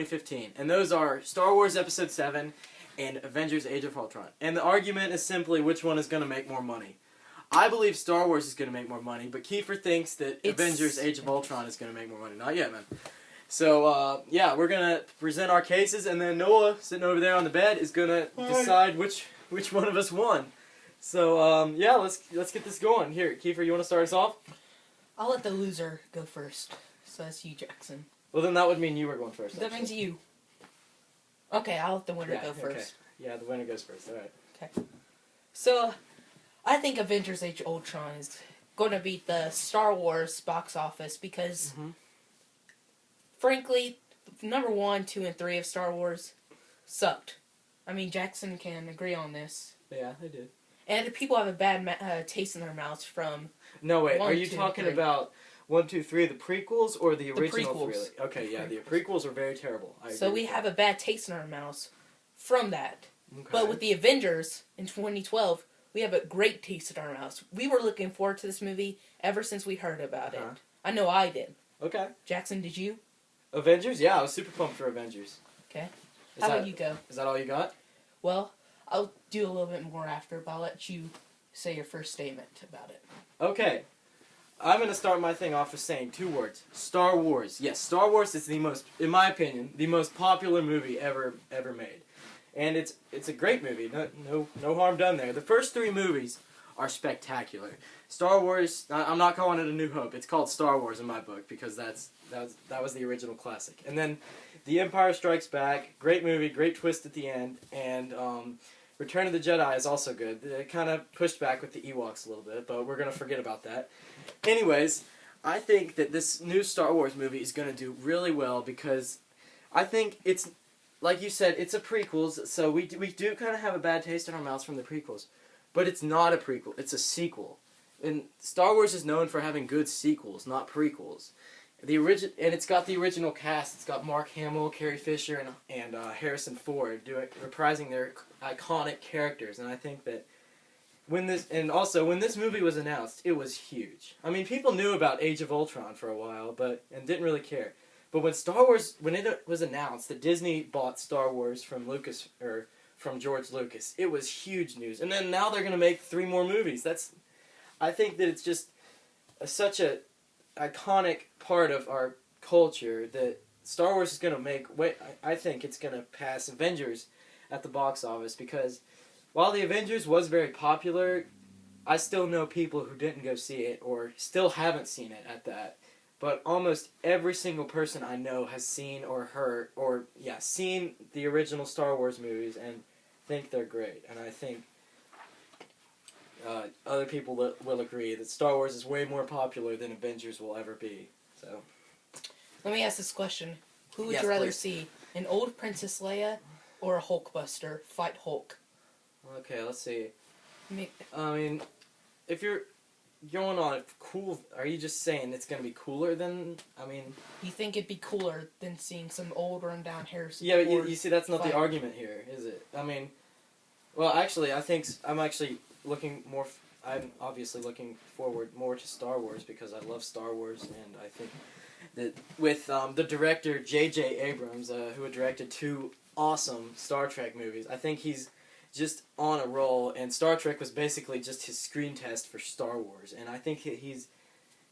2015, and those are Star Wars Episode 7 and Avengers Age of Ultron. And the argument is simply which one is going to make more money. I believe Star Wars is going to make more money, but Kiefer thinks that Avengers Age of Ultron is going to make more money. Not yet, man. So, yeah, we're going to present our cases, and then Noah, sitting over there on the bed, is going to decide which one of us won. So, yeah, let's get this going. Here, Kiefer, you want to start us off? I'll let the loser go first. So that's you, Jackson. Well, then that would mean you were going first. That means you. Okay, I'll let the winner go first. Okay. Yeah, the winner goes first. All right. Okay. So, I think Avengers Age of Ultron is going to beat the Star Wars box office because, frankly, number 1, 2, and 3 of Star Wars sucked. I mean, Jackson can agree on this. Yeah, they did. And people have a bad taste in their mouths from. No, wait. 1, Are you 2, talking 3. about 1, 2, 3, the prequels, or the original prequels. three? Okay, yeah, the prequels are very terrible. So we have a bad taste in our mouths from that. Okay. But with the Avengers in 2012, we have a great taste in our mouths. We were looking forward to this movie ever since we heard about it. I know I did. Okay. Jackson, did you? Avengers? Yeah, I was super pumped for Avengers. Okay. How about you go? Is that all you got? Well, I'll do a little bit more after, but I'll let you say your first statement about it. Okay. I'm going to start my thing off with saying 2 words. Star Wars. Yes, Star Wars is the most, in my opinion, the most popular movie ever made. And it's a great movie. No harm done there. The first 3 movies are spectacular. Star Wars, I'm not calling it A New Hope. It's called Star Wars in my book because that was the original classic. And then The Empire Strikes Back, great movie, great twist at the end, and Return of the Jedi is also good. It kind of pushed back with the Ewoks a little bit, but we're going to forget about that. Anyways, I think that this new Star Wars movie is going to do really well because I think it's, like you said, it's a prequel, so we do kind of have a bad taste in our mouths from the prequels. But it's not a prequel, it's a sequel. And Star Wars is known for having good sequels, not prequels. And it's got the original cast. It's got Mark Hamill, Carrie Fisher, and Harrison Ford reprising their iconic characters. And I think that when this movie was announced, it was huge. I mean, people knew about Age of Ultron for a while, and didn't really care. But when it was announced that Disney bought Star Wars from George Lucas, it was huge news. And then now they're going to make 3 more movies. I think that it's just such a iconic part of our culture that Star Wars is going to make. I think it's going to pass Avengers at the box office because while the Avengers was very popular, I still know people who didn't go see it or still haven't seen it at that. But almost every single person I know has seen or heard seen the original Star Wars movies and think they're great. And I think other people will agree that Star Wars is way more popular than Avengers will ever be. So, let me ask this question: who would you rather see, an old Princess Leia or a Hulkbuster fight Hulk? Okay, let's see. I mean, if you're going on cool, are you just saying it's going to be cooler than? I mean, you think it'd be cooler than seeing some old run down Harrison? Yeah, but you see, that's not the argument here, is it? I mean, well, actually, I think I'm obviously looking forward more to Star Wars because I love Star Wars, and I think that with the director J.J. Abrams, who had directed 2 awesome Star Trek movies, I think he's just on a roll, and Star Trek was basically just his screen test for Star Wars, and I think he's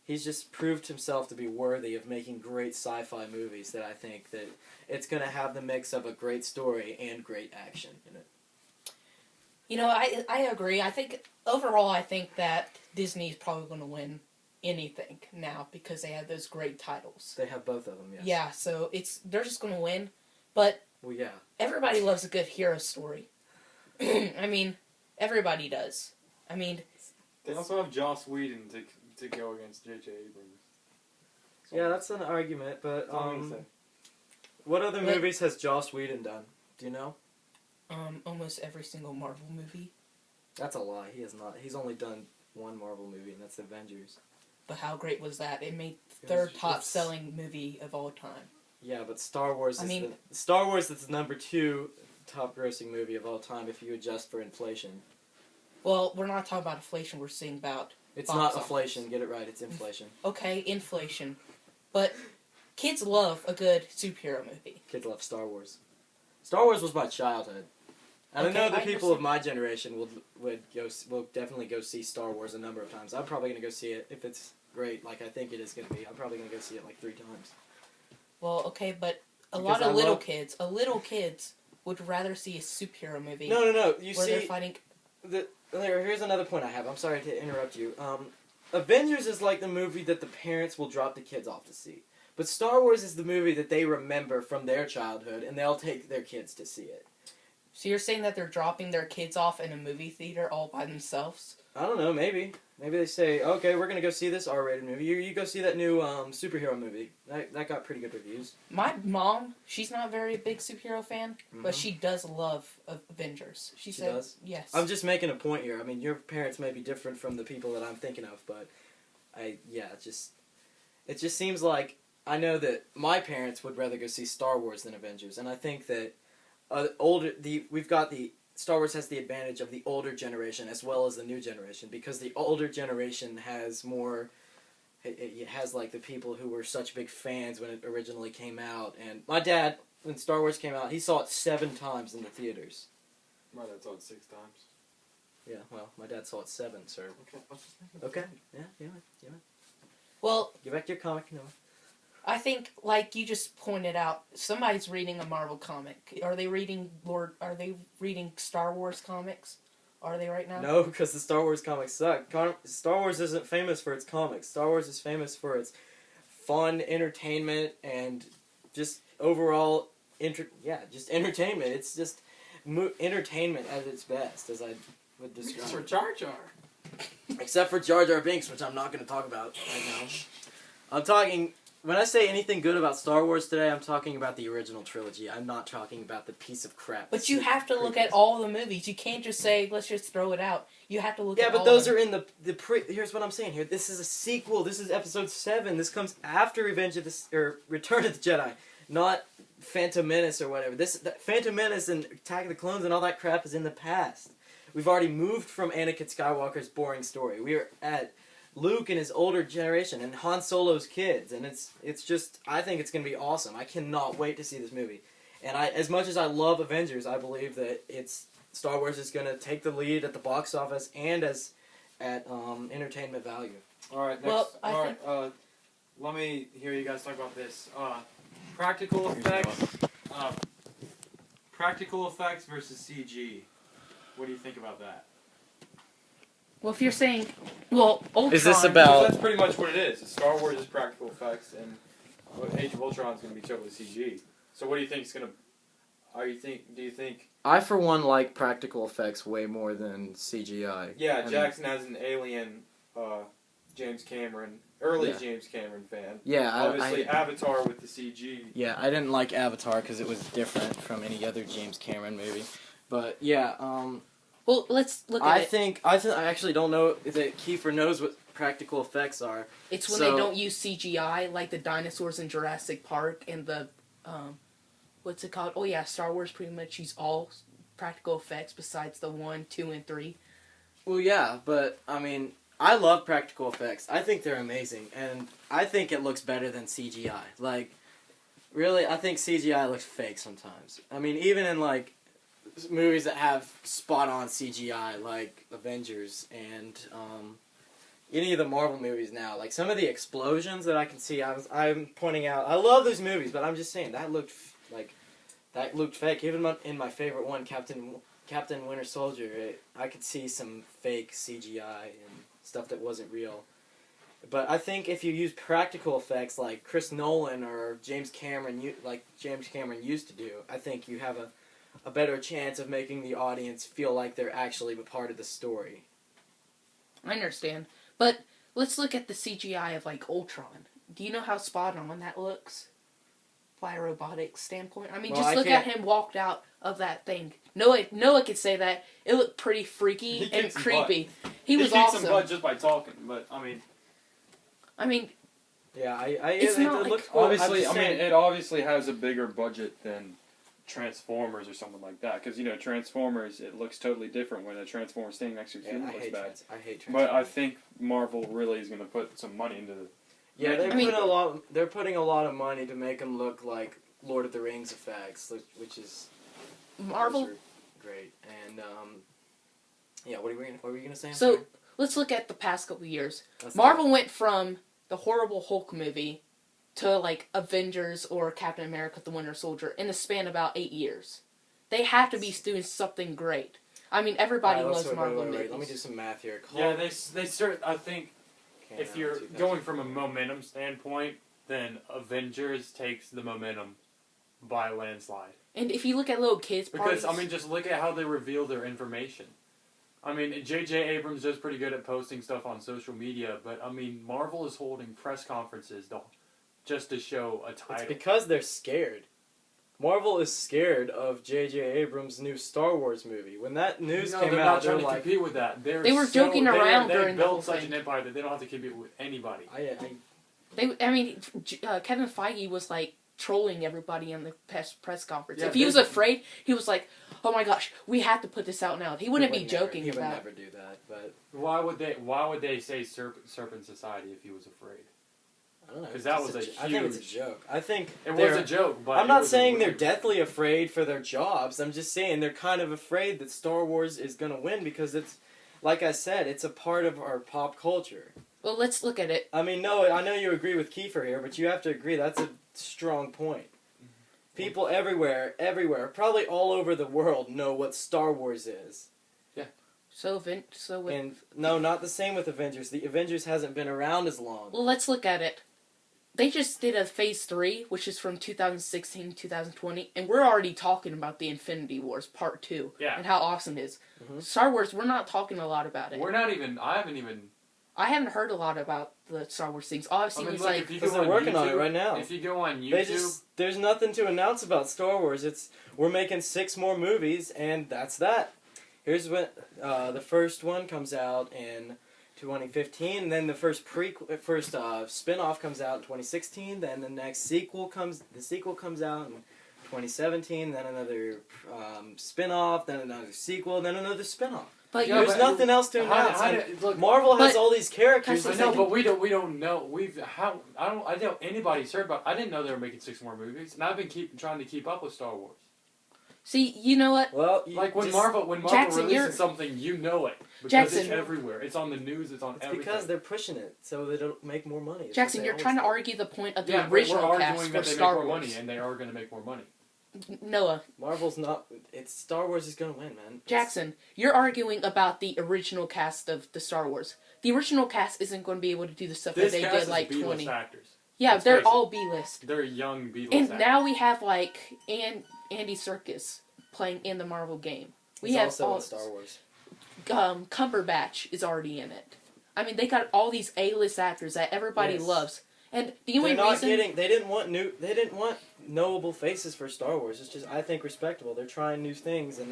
just proved himself to be worthy of making great sci-fi movies that I think that it's going to have the mix of a great story and great action in it. You know, I agree. I think that Disney is probably going to win anything now because they have those great titles. They have both of them, yes. Yeah, so they're just going to win, but everybody loves a good hero story. I mean, everybody does. I mean, they also have Joss Whedon to go against J.J. Abrams. So yeah, that's an argument, but what other movies has Joss Whedon done? Do you know? Almost every single Marvel movie. That's a lie. He has not. He's only done 1 Marvel movie, and that's Avengers. But how great was that? It made third top-selling movie of all time. Yeah, but Star Wars Star Wars is the number 2 top-grossing movie of all time if you adjust for inflation. Well, we're not talking about inflation. We're saying about It's not inflation. Get it right. It's inflation. Okay, inflation. But kids love a good superhero movie. Kids love Star Wars. Star Wars was my childhood. And Okay, I know the I people of understand. my generation will definitely go see Star Wars a number of times. I'm probably gonna go see it if it's great, like I think it is gonna be. I'm probably gonna go see it like 3 times. Well, okay, but a Because lot of I little love- kids would rather see a superhero movie No. You where they're see, fighting. here's another point I have. I'm sorry to interrupt you. Avengers is like the movie that the parents will drop the kids off to see. But Star Wars is the movie that they remember from their childhood, and they'll take their kids to see it. So you're saying that they're dropping their kids off in a movie theater all by themselves? I don't know, maybe. Maybe they say, okay, we're going to go see this R-rated movie. You go see that new superhero movie. That got pretty good reviews. My mom, she's not very a big superhero fan, but Mhm. she does love Avengers. She said, does? yes. I'm just making a point here. I mean, your parents may be different from the people that I'm thinking of, but it just seems like I know that my parents would rather go see Star Wars than Avengers, and I think that Star Wars has the advantage of the older generation as well as the new generation, because the older generation has more. It has like the people who were such big fans when it originally came out, and my dad, when Star Wars came out, he saw it 7 times in the theaters. My dad saw it 6 times. Yeah, well, my dad saw it 7, sir. Okay, let's just make it Okay, fun. yeah. Well, Get back to your comic, Noah. I think, like you just pointed out, somebody's reading a Marvel comic. Are they reading Star Wars comics? Are they right now? No, because the Star Wars comics suck. Star Wars isn't famous for its comics. Star Wars is famous for its fun entertainment and just overall, just entertainment. It's just entertainment at its best, as I would describe. Except for Jar Jar. Except for Jar Jar Binks, which I'm not going to talk about right now. I'm talking. When I say anything good about Star Wars today, I'm talking about the original trilogy. I'm not talking about the piece of crap. But you have to look at all the movies. You can't just say, let's just throw it out. You have to look at all Yeah, but those of are in here's what I'm saying here. This is a sequel. This is episode 7. This comes after Return of the Jedi, not Phantom Menace or whatever. Phantom Menace and Attack of the Clones and all that crap is in the past. We've already moved from Anakin Skywalker's boring story. We are at Luke and his older generation and Han Solo's kids, and it's just, I think it's going to be awesome. I cannot wait to see this movie. And as much as I love Avengers, I believe that Star Wars is going to take the lead at the box office and at entertainment value. All right, next. Well, Let me hear you guys talk about this. Practical effects. Practical effects versus CG. What do you think about that? Well, if you're saying, Ultron... Is this about- That's pretty much what it is. Star Wars is practical effects, and Age of Ultron is going to be totally CG. So what do you think is going to... Do you think... I, for one, like practical effects way more than CGI. Yeah, Jackson has an Alien, James Cameron, early Yeah. James Cameron fan. Yeah, Obviously, Avatar with the CG. Yeah, I didn't like Avatar because it was different from any other James Cameron movie. But yeah, Well, let's look at I it. think I actually don't know that Kiefer knows what practical effects are. It's when So- they don't use CGI, like the dinosaurs in Jurassic Park and the, what's it called? Oh yeah, Star Wars pretty much use all practical effects besides the 1, 2, and 3. Well, yeah, but I mean, I love practical effects. I think they're amazing, and I think it looks better than CGI. Like, really, I think CGI looks fake sometimes. I mean, even in like movies that have spot-on CGI, like Avengers and any of the Marvel movies now, like some of the explosions that I can see, I'm pointing out. I love those movies, but I'm just saying that looked fake. Even in my favorite one, Captain Winter Soldier, I could see some fake CGI and stuff that wasn't real. But I think if you use practical effects like Chris Nolan or James Cameron used to do, I think you have a better chance of making the audience feel like they're actually a part of the story. I understand. But let's look at the CGI of, like, Ultron. Do you know how spot on that looks? By a robotic standpoint? I mean, Well, just look at him walked out of that thing. Noah could say that. It looked pretty freaky He and kicks some creepy. He was kicks some awesome. butt just by talking, but I mean, Yeah, It's not like- looks cool. obviously, I'm just saying- it obviously has a bigger budget than Transformers or something like that. Because Transformers, it looks totally different when a Transformer standing next to a Yeah, human I looks hate bad. I hate But I Transformers. think Marvel really is going to put some money into Yeah, Imagine- they're putting a lot of money to make them look like Lord of the Rings effects, which is Marvel. which are great. And yeah, what were you gonna say? I'm So sorry. let's look at the past couple years. Let's Marvel went from the horrible Hulk movie to like Avengers or Captain America: The Winter Soldier in the span of about 8 years. They have to be doing something great. I mean, everybody Alright, loves Marvel movies. Let me do some math here. Yeah, they start. I think Came if out you're 2000. going from a momentum standpoint, then Avengers takes the momentum by a landslide. And if you look at little kids' Because parties, just look at how they reveal their information. I mean, J.J. Abrams does pretty good at posting stuff on social media, but I mean, Marvel is holding press conferences just to show a title. It's because they're scared. Marvel is scared of J.J. Abrams' new Star Wars movie. When that news came they're out, not they're trying to like, compete with that. They were joking around during the whole built such thing. an empire that they don't have to compete with anybody. Kevin Feige was like trolling everybody in the press conference. Yeah, if he was afraid, he was like, "Oh my gosh, we have to put this out now." He wouldn't be joking He would about. never do that, but Why would they say Serpent Society if he was afraid? I don't know. 'Cause that It's was a I think it's a huge- joke. I think It they're- was a joke, but I'm it not was a saying they're weird- deathly afraid for their jobs. I'm just saying they're kind of afraid that Star Wars is going to win because it's, like I said, it's a part of our pop culture. Well, let's look at it. I mean, no, I know you agree with Kiefer here, but you have to agree that's a strong point. People everywhere, probably all over the world know what Star Wars is. So with And no, not the same with Avengers. The Avengers hasn't been around as long. well, let's look at it. They just did a Phase 3, which is from 2016 2020, and we're already talking about the Infinity Wars Part 2 Yeah. and how awesome it is. Mhm. Star Wars, we're not talking a lot about it. I haven't heard a lot about the Star Wars things. All I've seen is like... if you Because go they're working on it YouTube- right now. If you go on YouTube, There's nothing to announce about Star Wars. We're making 6 more movies, and that's that. Here's when the first one comes out in 2015, and then the first spin-off comes out in 2016. Then the sequel comes out in 2017. Then another spin-off. Then another sequel. Then another spin-off. But Yeah, There's but nothing else to announce. look, Marvel has But- all these characters. I Guys, know, but we don't know. I don't know anybody's heard about. I didn't know they were making 6 more movies, and I've been trying to keep up with Star Wars. See, you know what? Well, Like when just- Marvel Jackson, releases you're- something, you know it because Jackson. it's everywhere. It's on the news. It's on It's everything. because they're pushing it so they don't make more money. It's what Jackson, they you're always trying to do. argue the point of the yeah, original we're cast arguing for that they Star make more Wars. money, and they are going to make more money. Noah, Marvel's not. It's Star Wars is gonna win, man. Jackson, you're arguing about the original cast of the Star Wars. The original cast isn't going to be able to do the stuff This that they cast did is like B-list 20. actors. Yeah, Let's they're face it. all B-list. They're young B-list And actors. now we have like Andy Serkis playing in the Marvel game. We He's have also all in Star Wars. Cumberbatch is already in it. I mean, they got all these A-list actors that everybody Yes. loves. And the only They're not reason getting. They didn't want knowable faces for Star Wars. It's just I think respectable. They're trying new things, and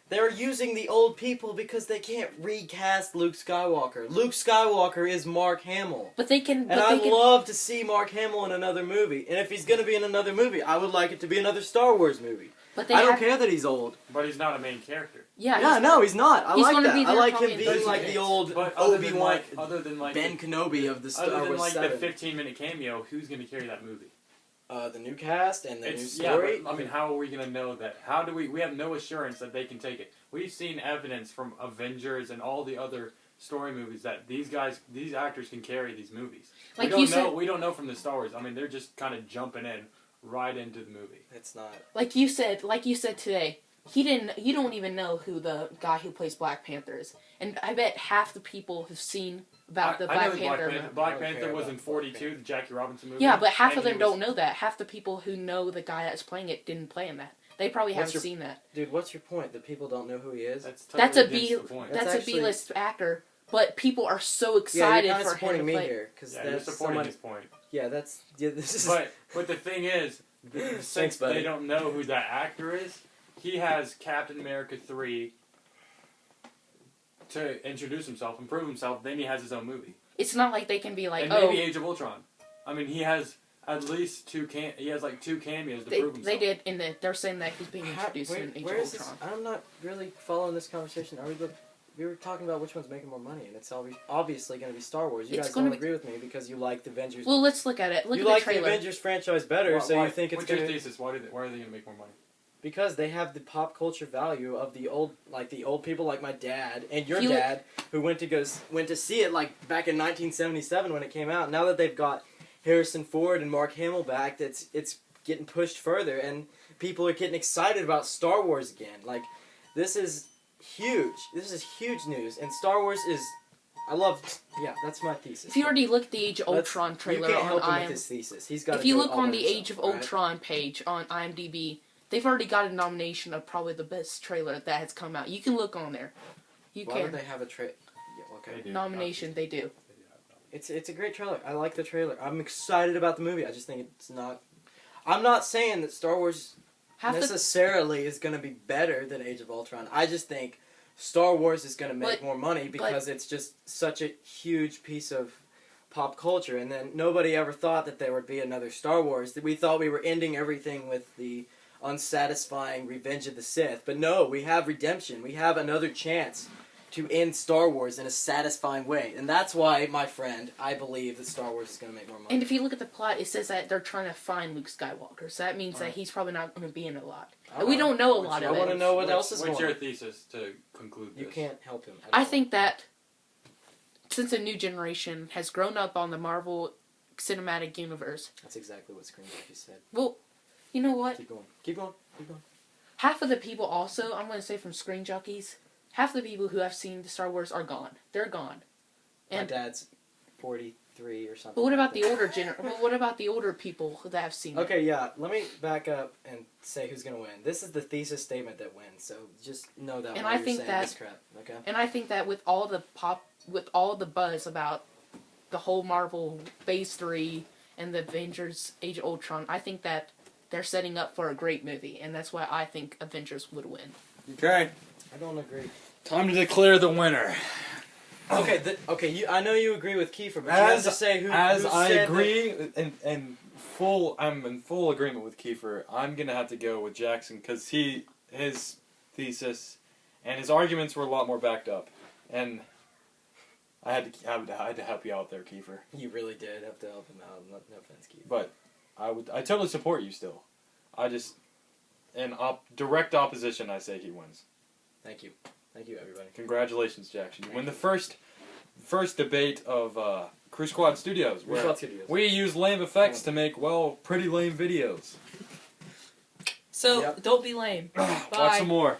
they're using the old people because they can't recast Luke Skywalker. Luke Skywalker is Mark Hamill. but they can And I'd love to see Mark Hamill in another movie. And if he's going to be in another movie, I would like it to be another Star Wars movie. but they I don't have, care that he's old. But he's not a main character. Yeah, Yeah, no, he's not. I he's like gonna that. be I there like probably him in being 30 like the minutes. old But other than Obi-Wan, like Ben Kenobi of the Star other than Wars like 7. the 15-minute cameo, who's going to carry that movie? The new cast and the new It's story. but, I mean, how are we going to know that? How do we have no assurance that they can take it? We've seen evidence from Avengers and all the other story movies that these actors can carry these movies. Like we you don't know. said- We don't know from the Star Wars. I mean, they're just kind of jumping in right into the movie. It's not. like you said today, you don't even know who the guy who plays Black Panther is. And I bet half the people have seen about the I know Black Panther. movie. Black I don't Panther care was about in Black 42, Panther. the Jackie Robinson movie. Yeah, but half and of he them was- don't know that. Half the people who know the guy that's playing it didn't play in that. They probably What's haven't your- seen that. Dude, what's your point? That people don't know who he is? That's That's a totally B. against the point. That's That's a actually- B-list actor, but people are so Yeah, excited you're kind of for him supporting to me play. here because Yeah, you're that's supporting someone. his point. Yeah, this is. But the thing is, Thanks, since buddy. they don't know who that actor is, he has Captain America 3 to introduce himself and prove himself. Then he has his own movie, It's not like they can be like, and oh, maybe Age of Ultron. I mean, he has at least he has like 2 cameos to prove himself. they did, and they're saying that he's being How- introduced in Age where of is this? Ultron. I'm not really following this conversation. Are we? we were talking about which one's making more money, and it's obviously going to be Star Wars. You It's guys gonna don't be- agree with me because you like the Avengers. Well, let's look at it. Look you at like the trailer. the Avengers franchise better, so you think it's What's your going to... thesis? Why are they going to make more money? Because they have the pop culture value of the old people like my dad and your If you look- dad who went to see it like back in 1977 when it came out. Now that they've got Harrison Ford and Mark Hamill back, it's getting pushed further, and people are getting excited about Star Wars again. Like, this is huge. This is huge news, and Star Wars is... that's my thesis. If you already looked at the Age of Ultron trailer you can't on help him with IMDb, his thesis. He's got. if you look all on by the himself, Age of alright? Ultron page on IMDb, they've already got a nomination of probably the best trailer that has come out. You can look on there. You Why can. would they have a trailer? Yeah, okay. They do. Nomination, they do. It's a great trailer. I like the trailer. I'm excited about the movie. I just think it's not... I'm not saying that Star Wars necessarily is going to be better than Age of Ultron. I just think Star Wars is going to make more money because it's just such a huge piece of pop culture. And then nobody ever thought that there would be another Star Wars. We thought we were ending everything with the unsatisfying Revenge of the Sith. But no, we have redemption. We have another chance to end Star Wars in a satisfying way. And that's why, my friend, I believe that Star Wars is going to make more money. And if you look at the plot, it says that they're trying to find Luke Skywalker. So that means that he's probably not going to be in a lot. And we don't know a lot I of want to it. know what else is going What's on. your thesis to conclude this? You can't help him. I think that since a new generation has grown up on the Marvel Cinematic Universe, That's exactly what Screen Junkie said. well, you know what? Keep going. Keep going. Keep going. Half of the people also, I'm going to say from Screen Junkies, half the people who have seen the Star Wars are gone. They're gone. My And dad's 43 or something. but what like about the that. older what about the older people that have seen it? Okay, yeah. Let me back up and say who's gonna win. This is the thesis statement that wins. So just know that. And while I you're think saying that- this crap. Okay. And I think that with all the buzz about the whole Marvel Phase 3 and the Avengers Age of Ultron, I think that they're setting up for a great movie, and that's why I think Avengers would win. Okay. I don't agree. Time to declare the winner. Okay. I know you agree with Kiefer, but you have to say who. As who I said agree, I'm in full agreement with Kiefer. I'm gonna have to go with Jackson because his thesis and his arguments were a lot more backed up, and I had to help you out there, Kiefer. You really did have to help him out. No offense, Kiefer. But I totally support you still. Direct opposition, I say he wins. Thank you, everybody. Congratulations, Jackson. You win the first debate of Crew Squad Studios, Crew where Squad Studios. we use lame effects to make, pretty lame videos. So, Yep. don't be lame. Watch Bye. some more.